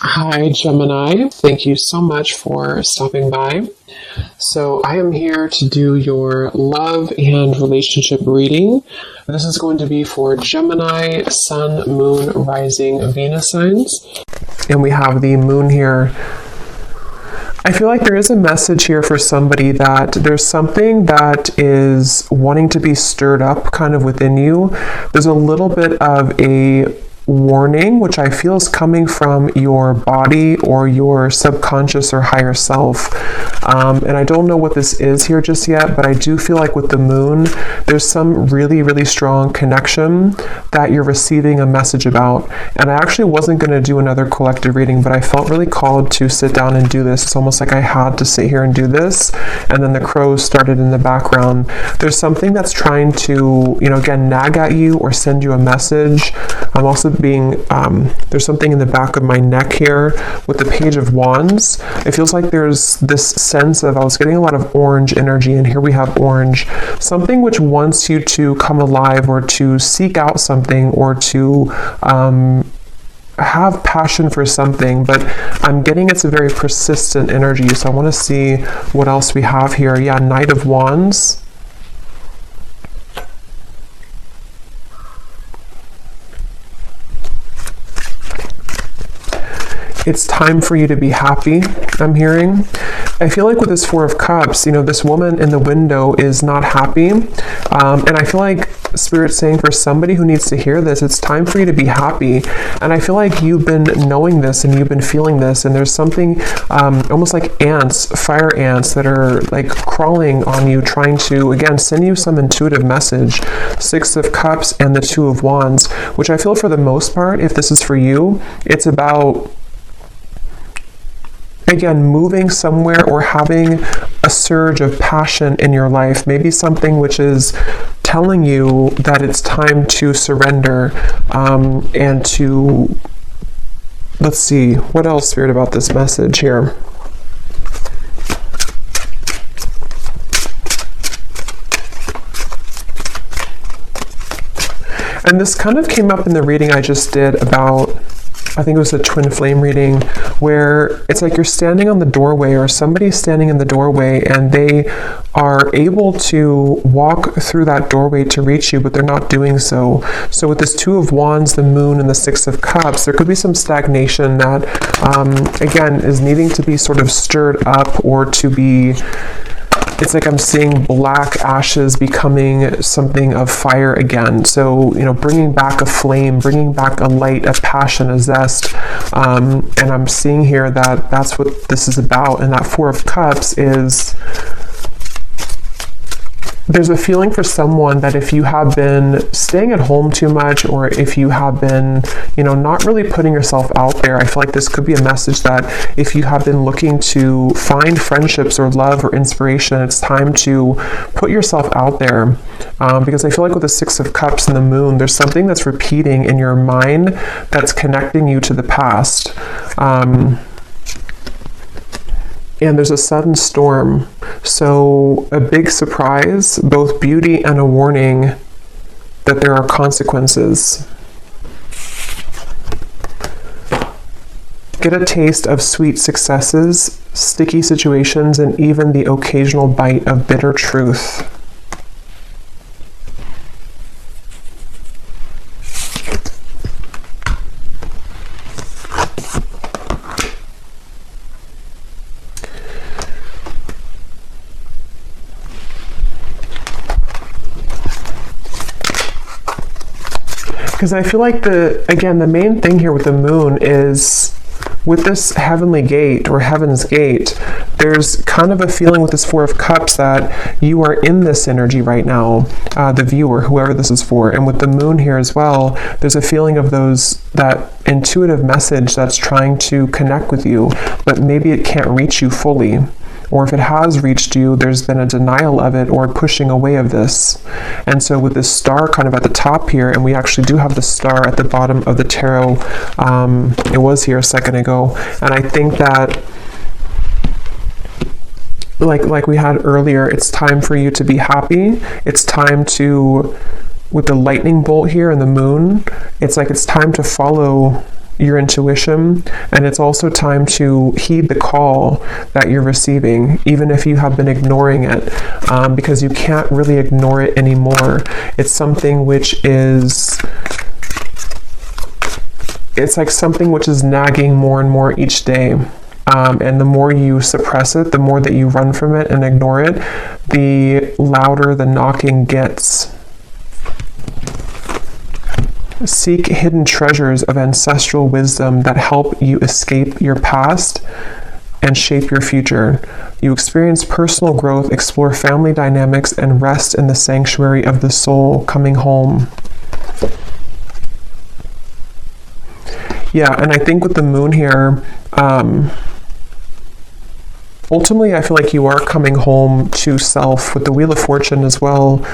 Hi, Gemini. Thank you so much for stopping by. So I am here to do your love and relationship reading. This is going to be for Gemini, Sun, Moon, Rising, Venus signs. And we have the moon here. I feel like there is a message here for somebody that there's something that is wanting to be stirred up kind of within you. There's a little bit of a warning, which I feel is coming from your body or your subconscious or higher self. And I don't know what this is here just yet, but I do feel like with the moon, there's some really, really strong connection that you're receiving a message about. And I actually wasn't going to do another collective reading, but I felt really called to sit down and do this. It's almost like I had to sit here and do this. And then the crows started in the background. There's something that's trying to, again, nag at you or send you a message. I'm also there's something in the back of my neck here with the Page of Wands. It feels like there's this sense of, I was getting a lot of orange energy, and here we have orange. Something which wants you to come alive or to seek out something or to have passion for something, but I'm getting it's a very persistent energy. So I want to see what else we have here. Yeah, Knight of Wands. It's time for you to be happy, I'm hearing. I feel like with this Four of Cups, this woman in the window is not happy. And I feel like Spirit's saying for somebody who needs to hear this, it's time for you to be happy. And I feel like you've been knowing this and you've been feeling this, and there's something almost like ants, fire ants that are like crawling on you, trying to, again, send you some intuitive message. Six of Cups and the Two of Wands, which I feel for the most part, if this is for you, it's about, again, moving somewhere or having a surge of passion in your life, maybe something which is telling you that it's time to surrender and to, let's see, what else, Spirit, about this message here? And this kind of came up in the reading I just did about, I think it was a twin flame reading, where it's like you're standing on the doorway or somebody's standing in the doorway and they are able to walk through that doorway to reach you, but they're not doing so. So with this Two of Wands, the moon, and the Six of Cups, there could be some stagnation that, again, is needing to be sort of stirred up or to be, it's like I'm seeing black ashes becoming something of fire again. So, bringing back a flame, bringing back a light, a passion, a zest. And I'm seeing here that that's what this is about. And that Four of Cups is, there's a feeling for someone that if you have been staying at home too much, or if you have been, not really putting yourself out there, I feel like this could be a message that if you have been looking to find friendships or love or inspiration, it's time to put yourself out there. Because I feel like with the Six of Cups and the moon, there's something that's repeating in your mind that's connecting you to the past. And there's a sudden storm. So a big surprise, both beauty and a warning that there are consequences. Get a taste of sweet successes, sticky situations, and even the occasional bite of bitter truth. Because I feel like the main thing here with the moon is with this heavenly gate or heaven's gate, there's kind of a feeling with this Four of Cups that you are in this energy right now, the viewer, whoever this is for. And with the moon here as well, there's a feeling of that intuitive message that's trying to connect with you, but maybe it can't reach you fully. Or if it has reached you, there's been a denial of it or pushing away of this. And so with this star kind of at the top here, and we actually do have the star at the bottom of the tarot, it was here a second ago, and I think that like we had earlier, it's time for you to be happy. It's time to, with the lightning bolt here and the moon, it's like it's time to follow your intuition, and it's also time to heed the call that you're receiving, even if you have been ignoring it, because you can't really ignore it anymore. It's something which is, it's like something which is nagging more and more each day. And the more you suppress it, the more that you run from it and ignore it, the louder the knocking gets. Seek hidden treasures of ancestral wisdom that help you escape your past and shape your future. You experience personal growth, explore family dynamics, and rest in the sanctuary of the soul, coming home. Yeah, and I think with the moon here, ultimately, I feel like you are coming home to self with the Wheel of Fortune as well.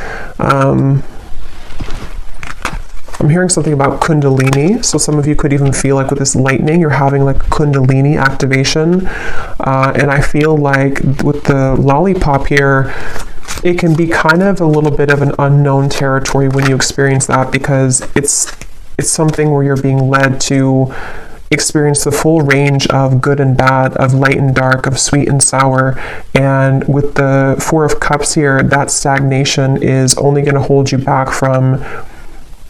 I'm hearing something about Kundalini. So some of you could even feel like with this lightning, you're having like Kundalini activation. And I feel like with the lollipop here, it can be kind of a little bit of an unknown territory when you experience that, because it's something where you're being led to experience the full range of good and bad, of light and dark, of sweet and sour. And with the Four of Cups here, that stagnation is only going to hold you back from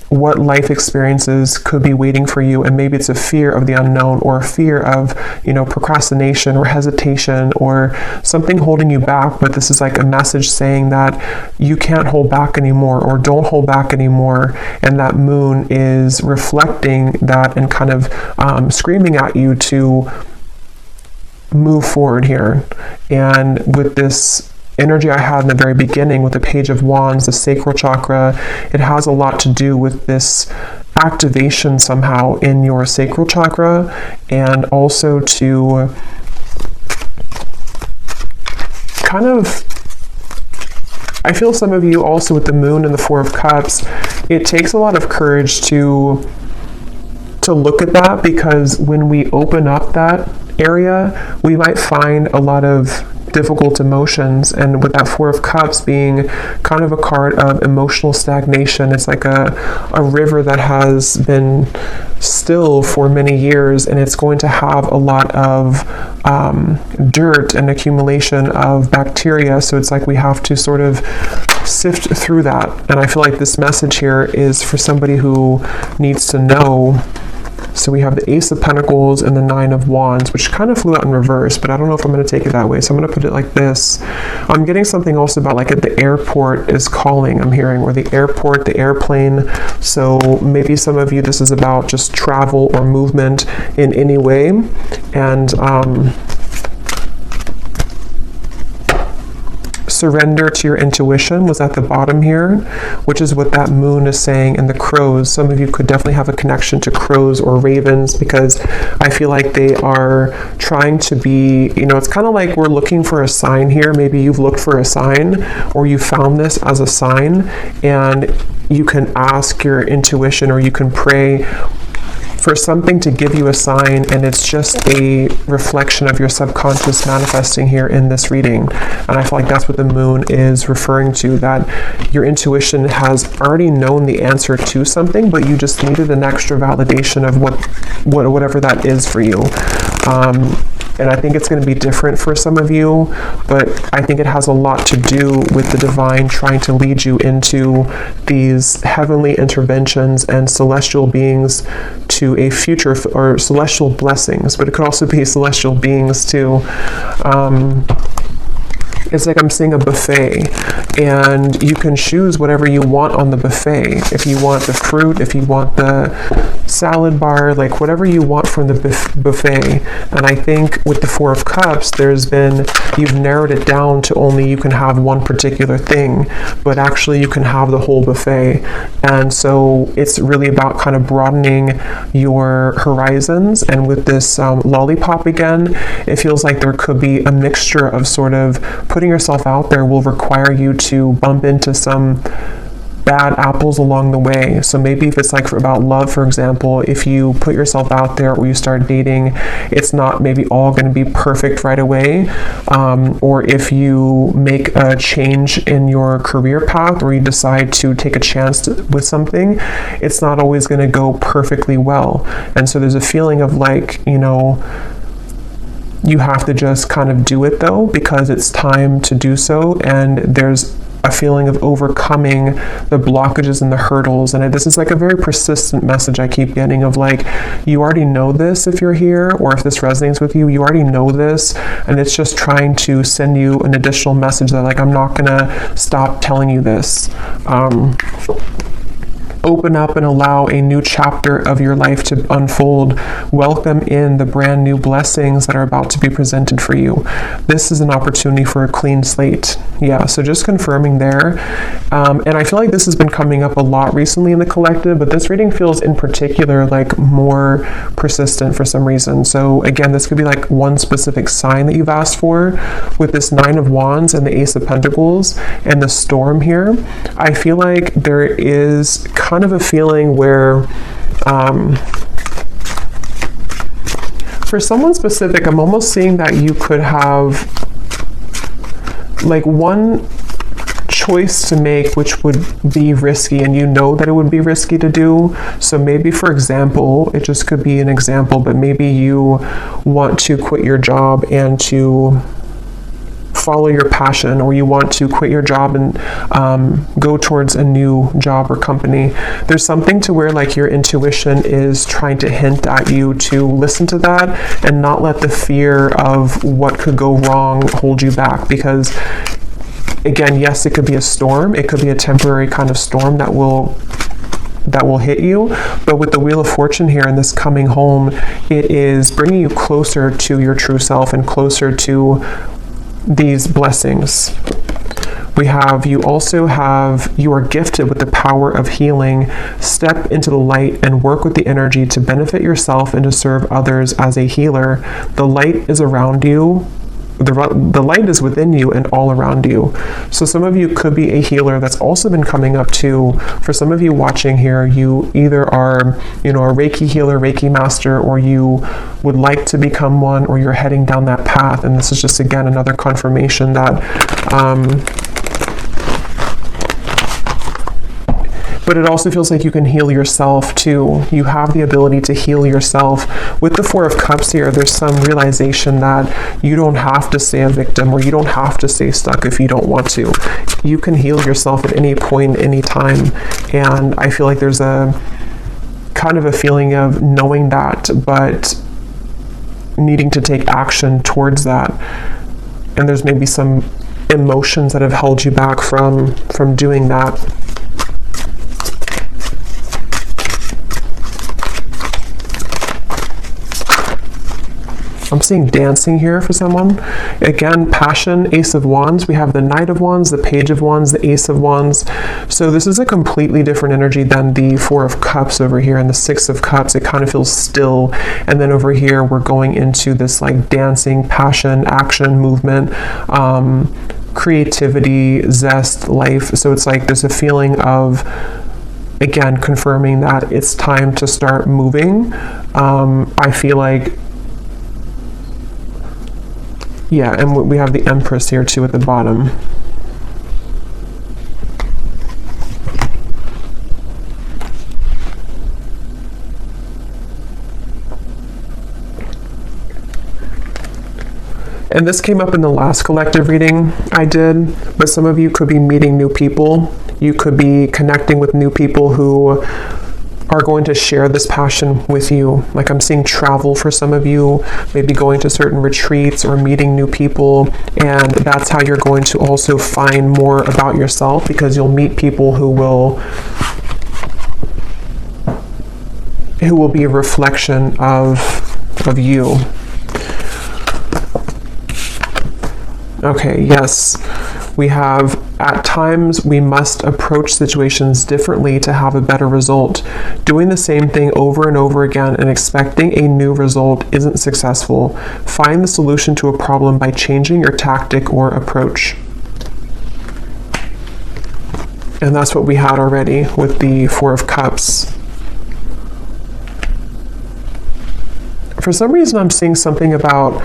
what life experiences could be waiting for you. And maybe it's a fear of the unknown, or a fear of, procrastination or hesitation or something holding you back. But this is like a message saying that you can't hold back anymore, or don't hold back anymore. And that moon is reflecting that and kind of screaming at you to move forward here. And with this energy I had in the very beginning with the Page of Wands, the sacral chakra, it has a lot to do with this activation somehow in your sacral chakra, and also to kind of, I feel some of you also with the moon and the Four of Cups, it takes a lot of courage to look at that, because when we open up that area, we might find a lot of difficult emotions. And with that Four of Cups being kind of a card of emotional stagnation, it's like a river that has been still for many years, and it's going to have a lot of dirt and accumulation of bacteria. So it's like we have to sort of sift through that. And I feel like this message here is for somebody who needs to know. So we have the Ace of Pentacles and the Nine of Wands, which kind of flew out in reverse, but I don't know if I'm going to take it that way. So I'm going to put it like this. I'm getting something also about like at the airport is calling, I'm hearing, or the airport, the airplane. So maybe some of you, this is about just travel or movement in any way. And surrender to your intuition was at the bottom here, which is what that moon is saying. And the crows, some of you could definitely have a connection to crows or ravens, because I feel like they are trying to be, it's kind of like we're looking for a sign here. Maybe you've looked for a sign, or you found this as a sign, and you can ask your intuition, or you can pray for something to give you a sign, and it's just a reflection of your subconscious manifesting here in this reading. And I feel like that's what the moon is referring to, that your intuition has already known the answer to something, but you just needed an extra validation of whatever that is for you. And I think it's going to be different for some of you, but I think it has a lot to do with the divine trying to lead you into these heavenly interventions and celestial beings to a future, or celestial blessings, but it could also be celestial beings too. It's like I'm seeing a buffet, and you can choose whatever you want on the buffet. If you want the fruit, if you want the salad bar, like whatever you want from the buffet. And I think with the Four of Cups, you've narrowed it down to only you can have one particular thing, but actually you can have the whole buffet. And so it's really about kind of broadening your horizons. And with this lollipop again, it feels like there could be a mixture of sort of putting yourself out there will require you to bump into some bad apples along the way. So maybe if it's like about love, for example, if you put yourself out there or you start dating, it's not maybe all going to be perfect right away. Or if you make a change in your career path or you decide to take a chance with something, it's not always going to go perfectly well. And so there's a feeling of like, you know, you have to just kind of do it though, because it's time to do so. And there's a feeling of overcoming the blockages and the hurdles. And this is like a very persistent message I keep getting of like, you already know this if you're here, or if this resonates with you, you already know this. And it's just trying to send you an additional message that like, I'm not gonna stop telling you this. Open up and allow a new chapter of your life to unfold. Welcome in the brand new blessings that are about to be presented for you. This is an opportunity for a clean slate. Yeah, so just confirming there. And I feel like this has been coming up a lot recently in the collective, but this reading feels in particular like more persistent for some reason. So again, this could be like one specific sign that you've asked for with this Nine of Wands and the Ace of Pentacles and the Storm here. I feel like there is kind of a feeling where for someone specific, I'm almost seeing that you could have like one choice to make which would be risky, and you know that it would be risky to do. So maybe, for example, it just could be an example, but maybe you want to quit your job and to follow your passion, or you want to quit your job and go towards a new job or company. There's something to where like your intuition is trying to hint at you to listen to that and not let the fear of what could go wrong hold you back. Because again, yes, it could be a storm. It could be a temporary kind of storm that will hit you, but with the Wheel of Fortune here and this coming home, it is bringing you closer to your true self and closer to these blessings. You are gifted with the power of healing. Step into the light and work with the energy to benefit yourself and to serve others as a healer. The light is around you. The light is within you and all around you. So some of you could be a healer. That's also been coming up too. For some of you watching here, you either are, you know, a Reiki healer, Reiki master, or you would like to become one, or you're heading down that path. And this is just, again, another confirmation that but it also feels like you can heal yourself too. You have the ability to heal yourself. With the Four of Cups here, there's some realization that you don't have to stay a victim, or you don't have to stay stuck if you don't want to. You can heal yourself at any point, any time. And I feel like there's a kind of a feeling of knowing that, but needing to take action towards that. And there's maybe some emotions that have held you back from doing that. I'm seeing dancing here for someone. Again, passion, Ace of Wands. We have the Knight of Wands, the Page of Wands, the Ace of Wands. So this is a completely different energy than the Four of Cups over here and the Six of Cups. It kind of feels still. And then over here, we're going into this like dancing, passion, action, movement, creativity, zest, life. So it's like there's a feeling of, again, confirming that it's time to start moving. I feel like, yeah, and we have the Empress here too at the bottom. And this came up in the last collective reading I did, but some of you could be meeting new people. You could be connecting with new people who are going to share this passion with you. Like I'm seeing travel for some of you, maybe going to certain retreats or meeting new people, and that's how you're going to also find more about yourself, because you'll meet people who will be a reflection of you. Okay, yes. We have, at times, we must approach situations differently to have a better result. Doing the same thing over and over again and expecting a new result isn't successful. Find the solution to a problem by changing your tactic or approach. And that's what we had already with the Four of Cups. For some reason, I'm seeing something about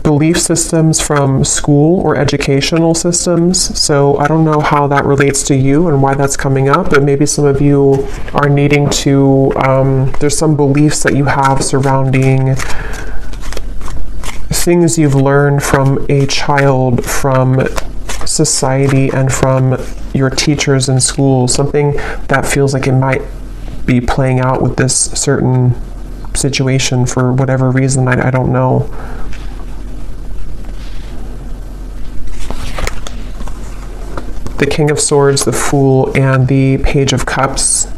belief systems from school or educational systems. So I don't know how that relates to you and why that's coming up, but maybe some of you are needing to, there's some beliefs that you have surrounding things you've learned from a child, from society, and from your teachers in school. Something that feels like it might be playing out with this certain situation for whatever reason, I don't know. The King of Swords, the Fool, and the Page of Cups.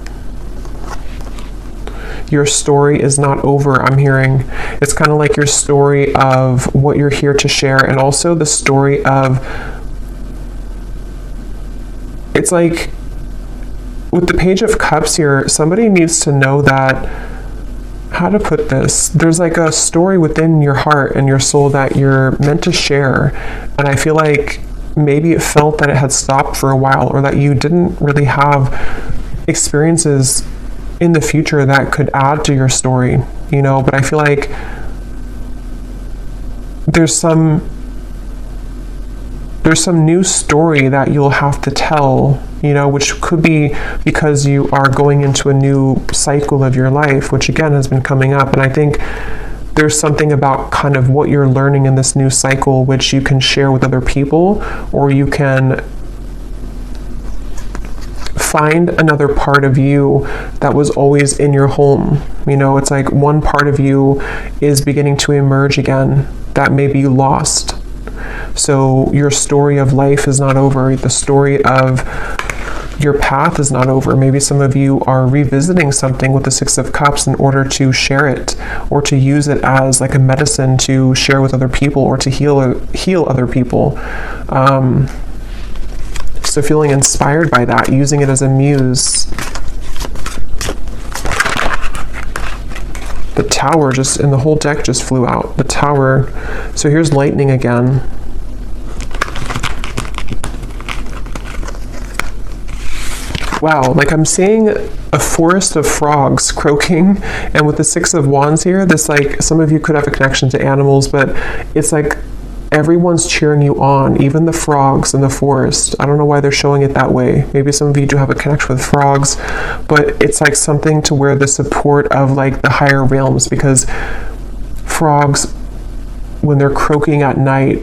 Your story is not over, I'm hearing. It's kind of like your story of what you're here to share, and also the story of, it's like with the Page of Cups here, somebody needs to know that, how to put this, there's like a story within your heart and your soul that you're meant to share. And I feel like maybe it felt that it had stopped for a while, or that you didn't really have experiences in the future that could add to your story, you know. But I feel like there's some new story that you'll have to tell, you know, which could be because you are going into a new cycle of your life, which again has been coming up. And I think there's something about kind of what you're learning in this new cycle, which you can share with other people, or you can find another part of you that was always in your home. You know, it's like one part of you is beginning to emerge again that maybe you lost. So your story of life is not over. The story of your path is not over. Maybe some of you are revisiting something with the Six of Cups in order to share it, or to use it as like a medicine to share with other people, or to heal other people. So feeling inspired by that, using it as a muse. The Tower just, and the whole deck just flew out. The Tower. So here's lightning again. Wow, like I'm seeing a forest of frogs croaking, and with the Six of Wands here, this, like, some of you could have a connection to animals, but it's like everyone's cheering you on, even the frogs in the forest. I don't know why they're showing it that way. Maybe some of you do have a connection with frogs, but it's like something to where the support of like the higher realms, because frogs, when they're croaking at night,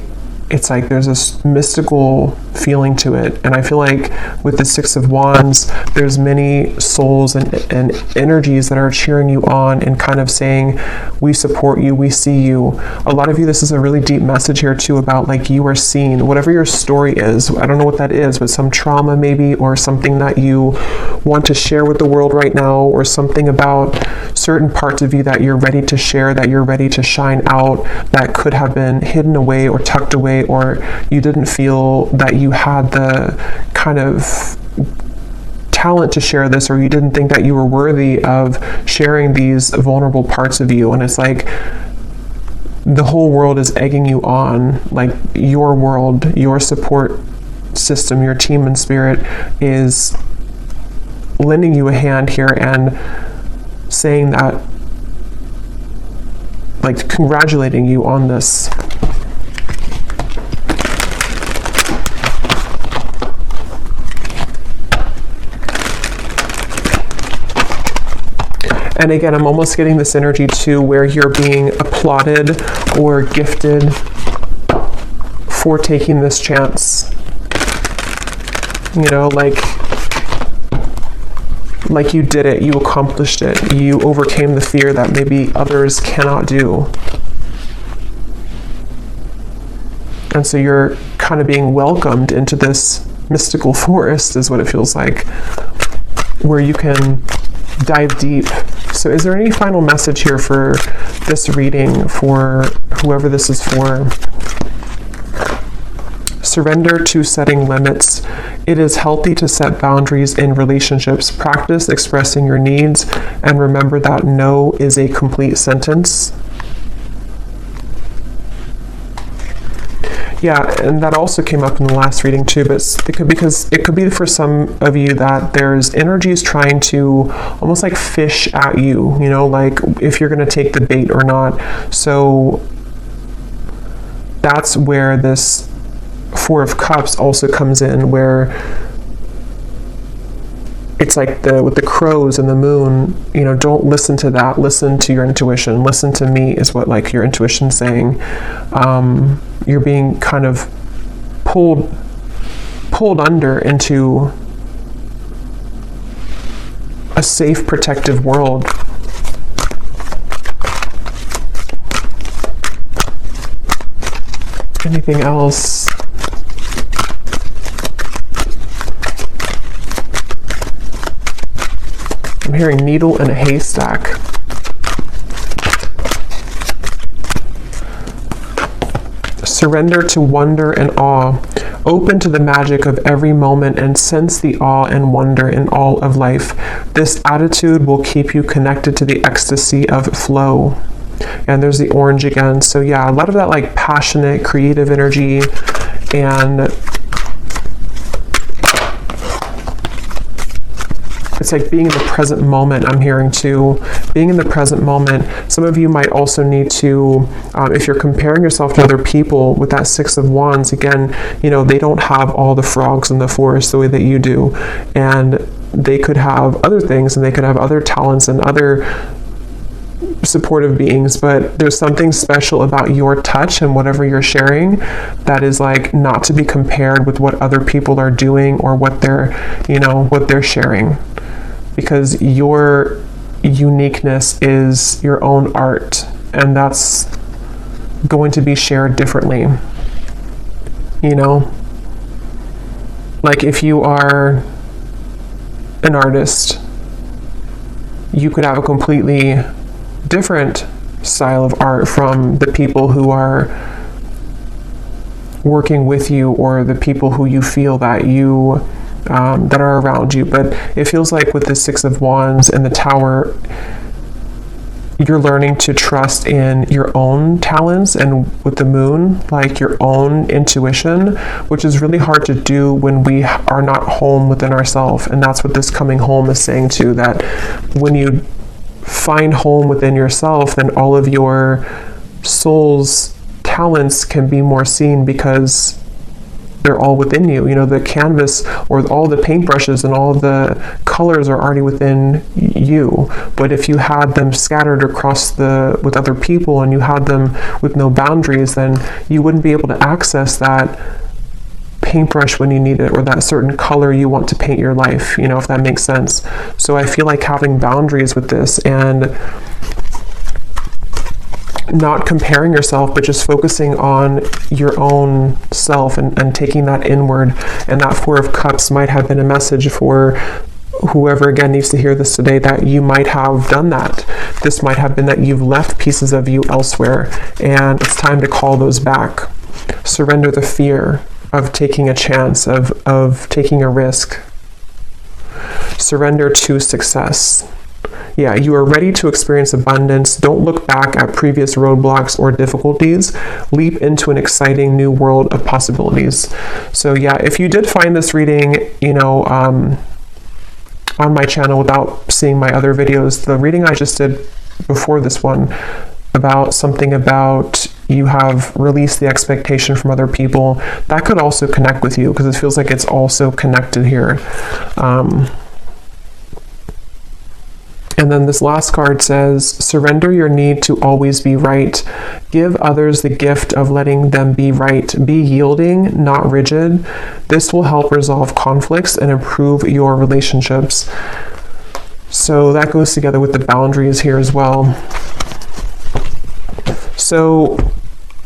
it's like there's this mystical feeling to it. And I feel like with the Six of Wands, there's many souls and energies that are cheering you on and kind of saying, we support you, we see you. A lot of you, this is a really deep message here too about like you are seen, whatever your story is. I don't know what that is, but some trauma maybe, or something that you want to share with the world right now, or something about certain parts of you that you're ready to share, that you're ready to shine out, that could have been hidden away or tucked away, or you didn't feel that you had the kind of talent to share this, or you didn't think that you were worthy of sharing these vulnerable parts of you. And it's like the whole world is egging you on, like your world, your support system, your team and spirit is lending you a hand here and saying that, like congratulating you on this. And again, I'm almost getting this energy too, where you're being applauded or gifted for taking this chance. You know, like you did it, you accomplished it, you overcame the fear that maybe others cannot do. And so you're kind of being welcomed into this mystical forest, is what it feels like, where you can dive deep. So is there any final message here for this reading, for whoever this is for? Surrender to setting limits. It is healthy to set boundaries in relationships. Practice expressing your needs, and remember that no is a complete sentence. Yeah, and that also came up in the last reading too, but because it could be for some of you that there's energies trying to almost like fish at you, like if you're going to take the bait or not. So that's where this Four of Cups also comes in, where it's like with the crows and the moon, don't listen to that. Listen to your intuition. Listen to me is what like your intuition's saying. You're being kind of pulled under into a safe, protective world. Anything else? I'm hearing needle in a haystack. Surrender to wonder and awe. Open to the magic of every moment and sense the awe and wonder in all of life. This attitude will keep you connected to the ecstasy of flow. And there's the orange again. So yeah, a lot of that like passionate, creative energy, and it's like being in the present moment. I'm hearing too, being in the present moment. Some of you might also need to, if you're comparing yourself to other people with that Six of Wands, again, they don't have all the frogs in the forest the way that you do. And they could have other things, and they could have other talents and other supportive beings, but there's something special about your touch and whatever you're sharing that is like not to be compared with what other people are doing or what they're sharing, because your uniqueness is your own art, and that's going to be shared differently. Like if you are an artist, you could have a completely different style of art from the people who are working with you or the people who you feel that you that are around you. But it feels like with the Six of Wands and the Tower, you're learning to trust in your own talents, and with the Moon, like your own intuition, which is really hard to do when we are not home within ourselves. And that's what this coming home is saying too, that when you find home within yourself, then all of your soul's talents can be more seen because they're all within you. The canvas or all the paintbrushes and all the colors are already within you. But if you had them scattered across with other people, and you had them with no boundaries, then you wouldn't be able to access that paintbrush when you need it, or that certain color you want to paint your life, if that makes sense. So I feel like having boundaries with this, and not comparing yourself, but just focusing on your own self and taking that inward. And that Four of Cups might have been a message for whoever again needs to hear this today, that you might have done that. This might have been that you've left pieces of you elsewhere, and it's time to call those back. Surrender the fear of taking a chance, of taking a risk. Surrender to success. Yeah, you are ready to experience abundance. Don't look back at previous roadblocks or difficulties. Leap into an exciting new world of possibilities. So yeah, if you did find this reading, on my channel without seeing my other videos, the reading I just did before this one about something about you have released the expectation from other people, that could also connect with you, because it feels like it's also connected here. And then this last card says, surrender your need to always be right. Give others the gift of letting them be right. Be yielding, not rigid. This will help resolve conflicts and improve your relationships. So that goes together with the boundaries here as well. So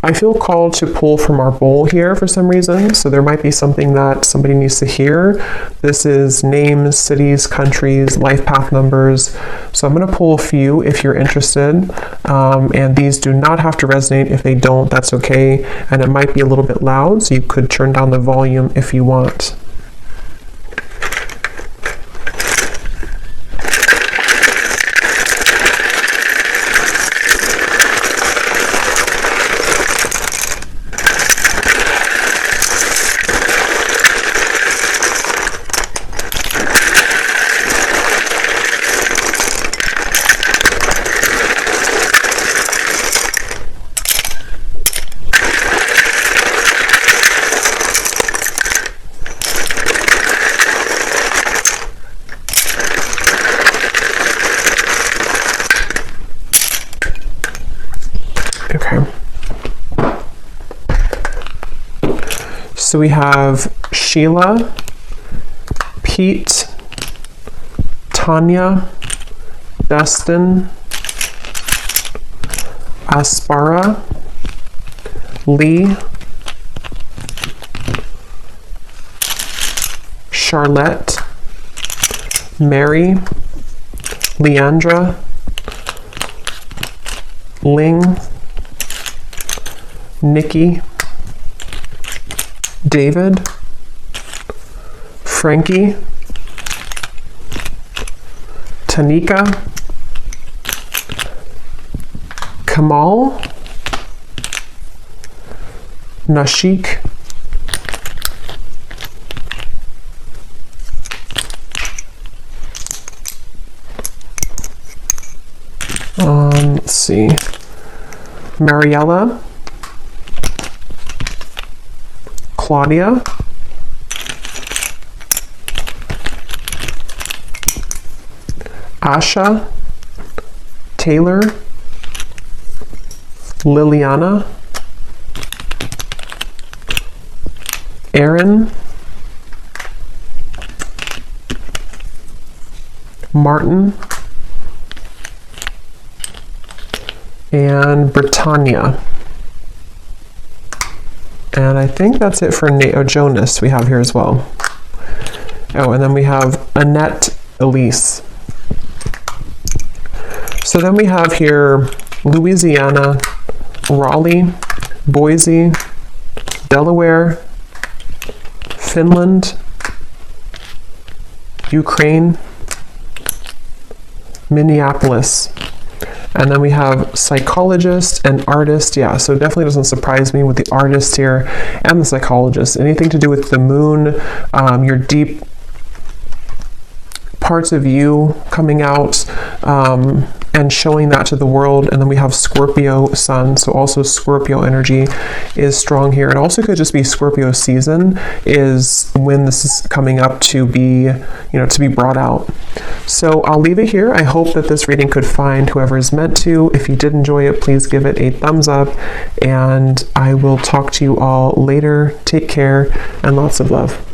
I feel called to pull from our bowl here for some reason. So there might be something that somebody needs to hear. This is names, cities, countries, life path numbers. So I'm going to pull a few if you're interested. And these do not have to resonate. If they don't, that's okay. And it might be a little bit loud, so you could turn down the volume if you want. So we have Sheila, Pete, Tanya, Destin, Aspara, Lee, Charlotte, Mary, Leandra, Ling, Nikki, David, Frankie, Tanika, Kamal, Nashik, let's see, Mariella, Claudia, Asha, Taylor, Liliana, Aaron, Martin, and Britannia. And I think that's it for Jonas we have here as well. Oh, and then we have Annette Elise. So then we have here Louisiana, Raleigh, Boise, Delaware, Finland, Ukraine, Minneapolis. And then we have psychologist and artist. Yeah, so it definitely doesn't surprise me with the artist here and the psychologist. Anything to do with the moon, your deep parts of you coming out and showing that to the world. And then we have Scorpio sun, so also Scorpio energy is strong here. It also could just be Scorpio season is when this is coming up to be, to be brought out. So I'll leave it here. I hope that this reading could find whoever is meant to. If you did enjoy it, please give it a thumbs up, and I will talk to you all later. Take care and lots of love.